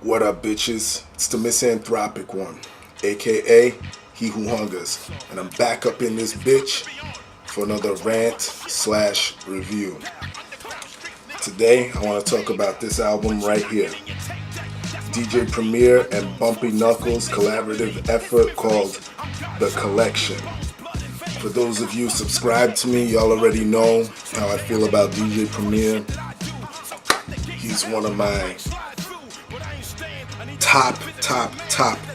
What up, bitches? It's the MisanthropikOne, aka He Who Hungers, and I'm back up in this bitch for another rant/review. Today, I want to talk about this album right here. DJ Premier and Bumpy Knuckles' collaborative effort called The Kolexxxion. For those of you subscribed to me, y'all already know how I feel about DJ Premier. He's one of my top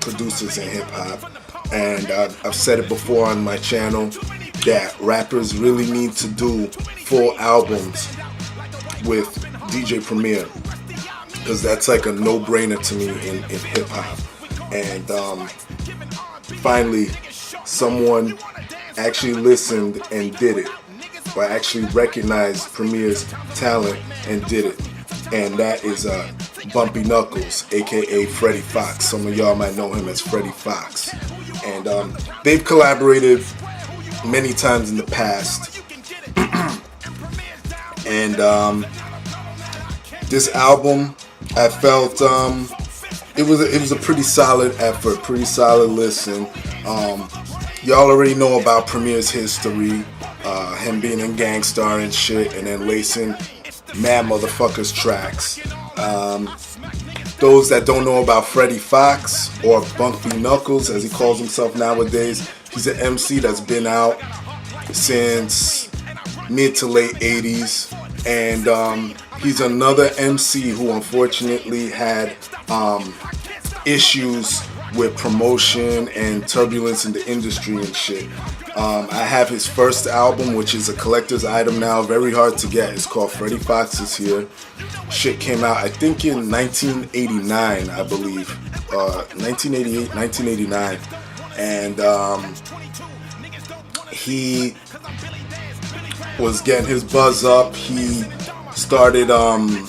producers in hip-hop, and I've said it before on my channel that rappers really need to do full albums with DJ Premier, because that's like a no-brainer to me in hip-hop. And finally someone actually listened and did it, or actually recognized Premier's talent and did it, and that is Bumpy Knuckles, aka Freddie Fox. Some of y'all might know him as Freddie Fox, and they've collaborated many times in the past. And this album, I felt it was a pretty solid effort, pretty solid listen. Y'all already know about Premier's history, him being in Gangstar and shit, and then lacing mad motherfuckers tracks. Those that don't know about Freddie Fox, or Bumpy Knuckles as he calls himself nowadays, he's an MC that's been out since mid to late 80s, and he's another MC who unfortunately had issues with promotion and turbulence in the industry and shit. I have his first album, which is a collector's item now, very hard to get. It's called Freddie Fox Is Here. Shit came out, I think, in 1989, I believe. 1988, 1989. And he was getting his buzz up. He started an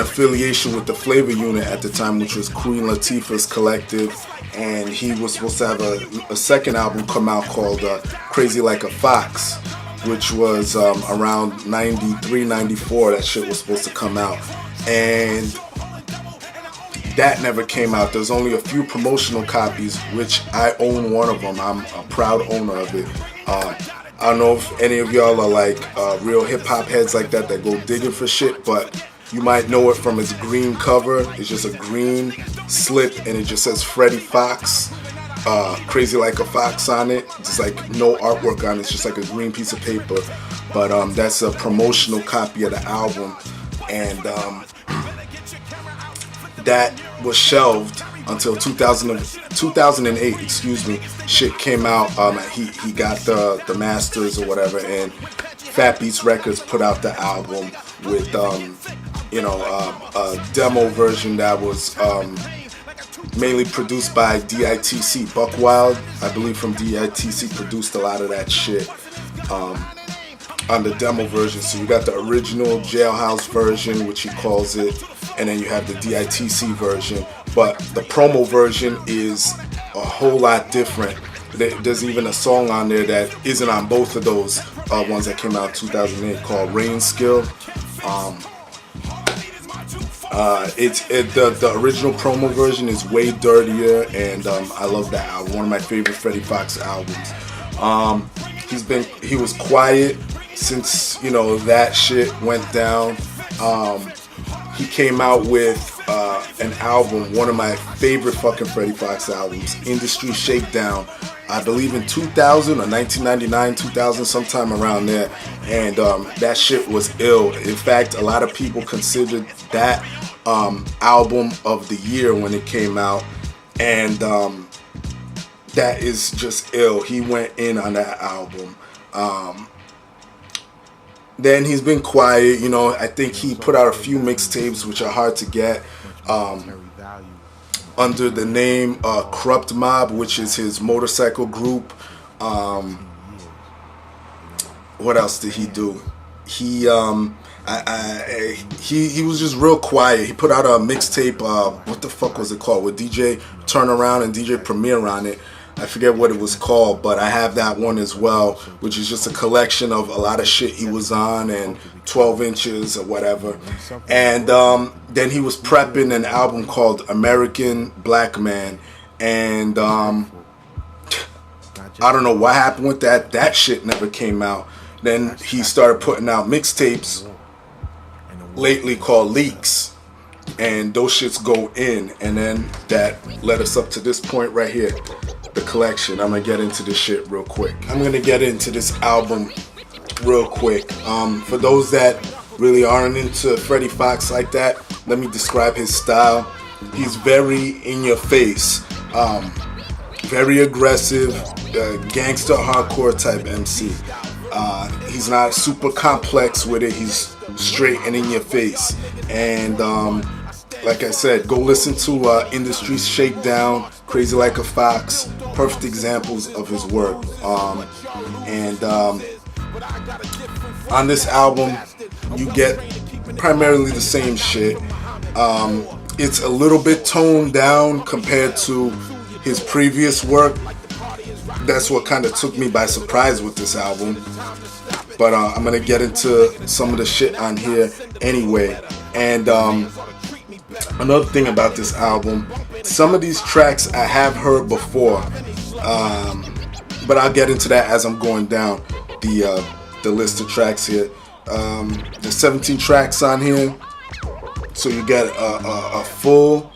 affiliation with the Flavor Unit at the time, which was Queen Latifah's collective, and he was supposed to have a second album come out called Crazy Like a Fox, which was around 93, 94. That shit was supposed to come out, and that never came out. There's only a few promotional copies, which I own one of them. I'm a proud owner of it. I don't know if any of y'all are like real hip-hop heads like that go digging for shit, but you might know it from its green cover. It's just a green slip, and it just says Freddie Fox, Crazy Like a Fox on it. It's like no artwork on it. It's just like a green piece of paper. But that's a promotional copy of the album, and that was shelved until 2008. Excuse me. Shit came out. He got the masters or whatever, and Fat Beats Records put out the album with a demo version that was mainly produced by DITC. Buck Wild, I believe, from DITC produced a lot of that shit on the demo version. So you got the original Jailhouse version, which he calls it, and then you have the DITC version. But the promo version is a whole lot different. There's even a song on there that isn't on both of those ones that came out in 2008 called Rain Skill. The original promo version is way dirtier, and I love that album. One of my favorite Freddie Fox albums. He was quiet since that shit went down. He came out with an album, one of my favorite fucking Freddie Fox albums, Industry Shakedown. I believe in 2000 or 1999, 2000, sometime around there, and that shit was ill. In fact, a lot of people considered that album of the year when it came out, and that is just ill. He went in on that album. Then he's been quiet. I think he put out a few mixtapes which are hard to get. under the name Corrupt Mob, which is his motorcycle group. What else did he do? He he was just real quiet. He put out a mixtape. What the fuck was it called? With DJ Turnaround and DJ Premier on it. I forget what it was called, but I have that one as well, which is just a collection of a lot of shit he was on and 12 inches or whatever. And then he was prepping an album called American Black Man, and I don't know what happened with that. That shit never came out. Then he started putting out mixtapes lately called Leaks, and those shits go in, and then that led us up to this point right here, the Kolexxxion. I'm gonna get into this shit real quick. I'm gonna get into this album real quick. For those that really aren't into Freddie Fox like that, let me describe his style. He's very in your face, very aggressive, gangster hardcore type MC. He's not super complex with it. He's straight and in your face. And like I said, go listen to Industry Shakedown, Crazy Like a Fox, perfect examples of his work. On this album, you get primarily the same shit. It's a little bit toned down compared to his previous work. That's what kind of took me by surprise with this album. But I'm gonna get into some of the shit on here anyway. And another thing about this album, some of these tracks I have heard before, but I'll get into that as I'm going down the list of tracks here. There's 17 tracks on here, so you get a full,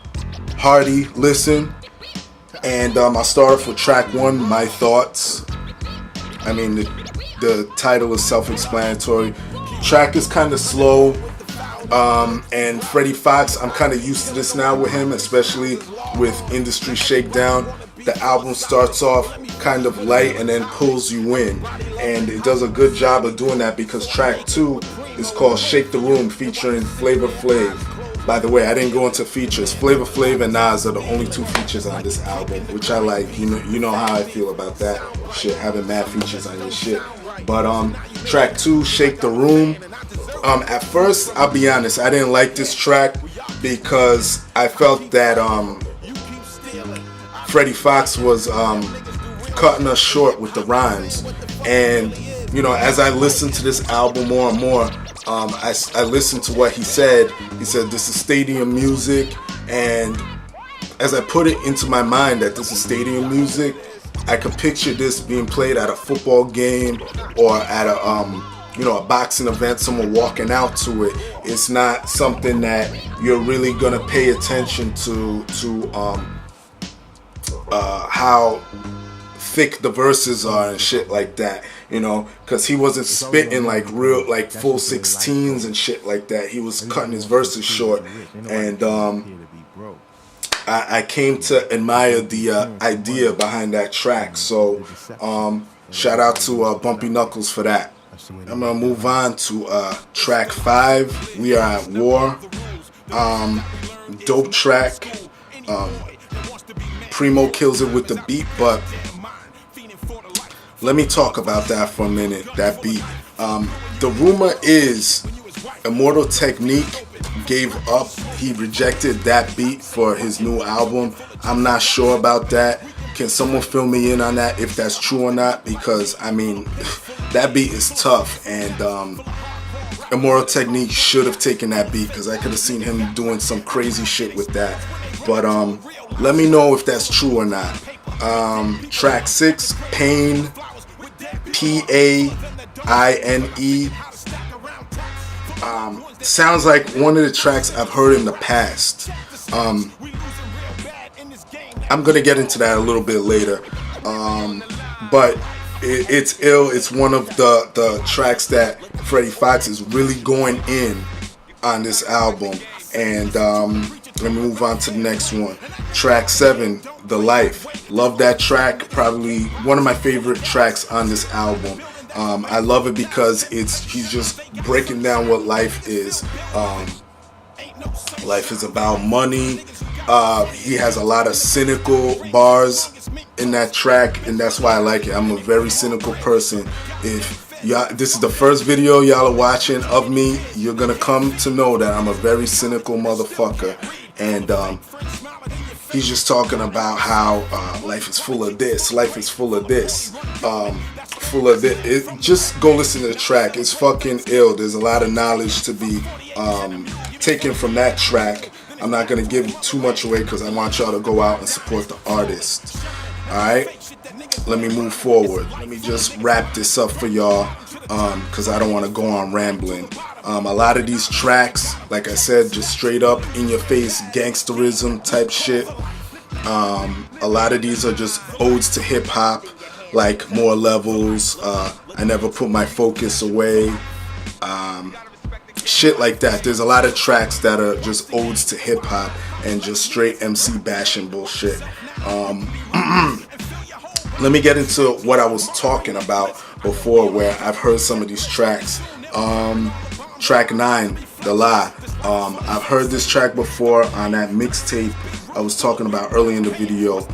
hearty listen. And I'll start off with track 1, My Thoughts. I mean, the title is self-explanatory. Track is kind of slow, and Freddie Fox, I'm kind of used to this now with him, especially with Industry Shakedown. The album starts off kind of light and then pulls you in, and it does a good job of doing that, because track 2 is called Shake the Room, featuring Flavor Flav. By the way, I didn't go into features. Flavor Flav and Nas are the only 2 features on this album, which I like. You know how I feel about that shit, having mad features on your shit. But track 2, Shake the Room. At first, I'll be honest, I didn't like this track because I felt that Freddie Fox was cutting us short with the rhymes. And you know, as I listened to this album more and more, I listened to what he said. He said this is stadium music, and as I put it into my mind that this is stadium music, I could picture this being played at a football game or at a boxing event, someone walking out to it. It's not something that you're really gonna pay attention to how thick the verses are and shit like that, you know, because he wasn't spitting like real, like full 16s and shit like that. He was cutting his verses short, and I came to admire the idea behind that track. So shout out to Bumpy Knuckles for that. I'm gonna move on to track 5, We Are at War. Dope track. Primo kills it with the beat, but let me talk about that for a minute, that beat. The rumor is Immortal Technique gave up. He rejected that beat for his new album. I'm not sure about that. Can someone fill me in on that if that's true or not? Because, I mean, that beat is tough, and Immortal Technique should have taken that beat, because I could have seen him doing some crazy shit with that. But let me know if that's true or not. Track 6, Pain, Paine. Sounds like one of the tracks I've heard in the past. I'm gonna get into that a little bit later. But it's ill. It's one of the tracks that Freddie Fox is really going in on this album. And let me move on to the next one. Track 7, The Life. Love that track. Probably one of my favorite tracks on this album. I love it because he's just breaking down what life is. Life is about money. He has a lot of cynical bars in that track, and that's why I like it. I'm a very cynical person. If this is the first video y'all are watching of me, you're gonna come to know that I'm a very cynical motherfucker. And he's just talking about how life is full of this, life is full of this, full of this. Just go listen to the track. It's fucking ill. There's a lot of knowledge to be taken from that track. I'm not gonna give too much away because I want y'all to go out and support the artist. Alright? Let me move forward. Let me just wrap this up for y'all because I don't want to go on rambling. A lot of these tracks, like I said, just straight up in your face gangsterism type shit. A lot of these are just odes to hip hop, like More Levels, I Never Put My Focus Away, shit like that. There's a lot of tracks that are just odes to hip hop and just straight MC bashing bullshit. Let me get into what I was talking about before, where I've heard some of these tracks. Track 9, The Lie. I've heard this track before on that mixtape I was talking about early in the video.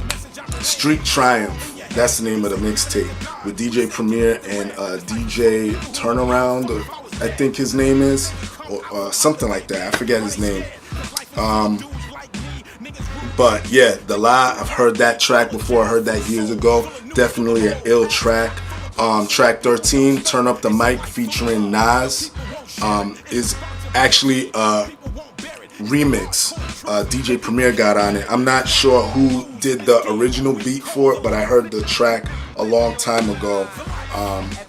Street Triumph, that's the name of the mixtape, with DJ Premier and DJ Turnaround, I think his name is, or something like that. I forget his name. But yeah, The Lie, I've heard that track before. I heard that years ago. Definitely an ill track. Track 13, Turn Up the Mic, featuring Nas, is actually a remix. DJ Premier got on it. I'm not sure who did the original beat for it, but I heard the track a long time ago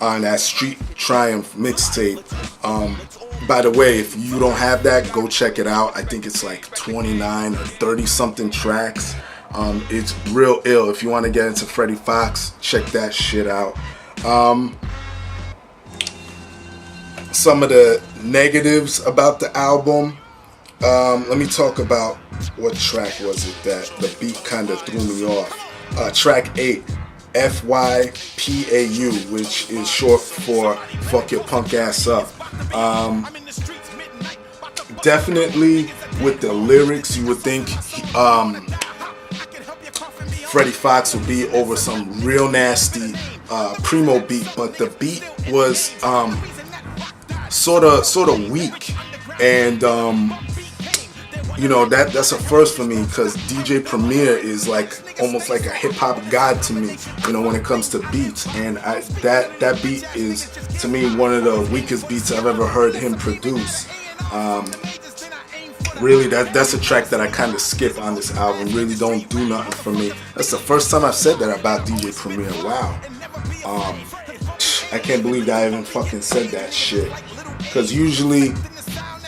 on that Street Triumph mixtape. By the way, if you don't have that, go check it out. I think it's like 29 or 30 something tracks. It's real ill. If you want to get into Freddie Fox, check that shit out. Some of the negatives about the album. Let me talk about what track was it that the beat kind of threw me off. Track 8, FYPAU, which is short for Fuck Your Punk Ass Up. Definitely with the lyrics, you would think Freddie Fox would be over some real nasty Primo beat, but the beat was sort of weak, and you know, that's a first for me, because DJ Premier is like almost like a hip hop god to me, you know, when it comes to beats, and that beat is to me one of the weakest beats I've ever heard him produce. Really, that's a track that I kind of skip on this album. Really don't do nothing for me. That's the first time I've said that about DJ Premier. Wow. I can't believe that I even fucking said that shit. Because usually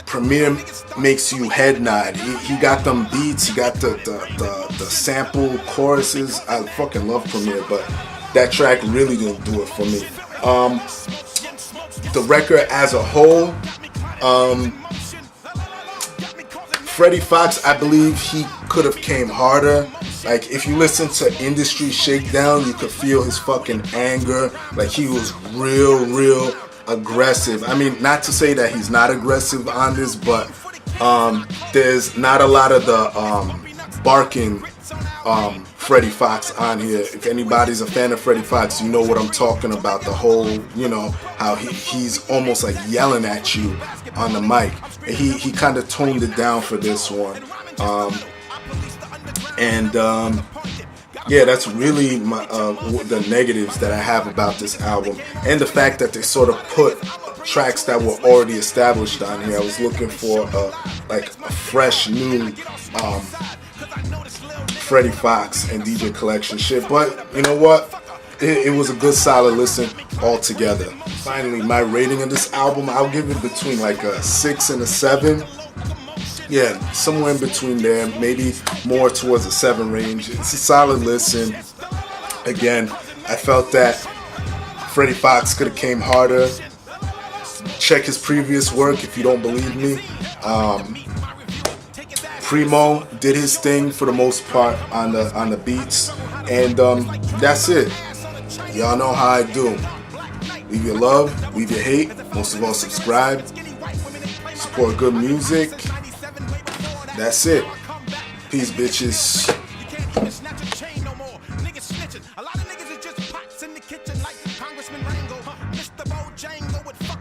Premier makes you head nod. He got them beats. He got the sample choruses. I fucking love Premier, but that track really didn't do it for me. The record as a whole, Freddie Fox, I believe he could have came harder. Like, if you listen to Industry Shakedown, you could feel his fucking anger. Like, he was real aggressive. I mean, not to say that he's not aggressive on this, but there's not a lot of the barking Freddie Fox on here. If anybody's a fan of Freddie Fox, you know what I'm talking about. The whole, you know, how he's almost like yelling at you on the mic. And he kind of toned it down for this one. Yeah, that's really my the negatives that I have about this album, and the fact that they sort of put tracks that were already established on here. I was looking for like a fresh new Freddie Fox and DJ Kolexxxion shit, but you know what? It was a good solid listen altogether. Finally, my rating of this album, I'll give it between like a 6 and a 7. Yeah, somewhere in between there, maybe more towards a 7 range. It's a solid listen. Again, I felt that Freddie Fox could have came harder. Check his previous work if you don't believe me. Primo did his thing for the most part on the beats, and that's it. Y'all know how I do. Leave your love, leave your hate, most of all subscribe, support good music. That's it. Peace, bitches. You can't even snatch a chain no more. Niggas snitching. A lot of niggas is just pots in the kitchen like Congressman Rango. Mr. Bojango would fuck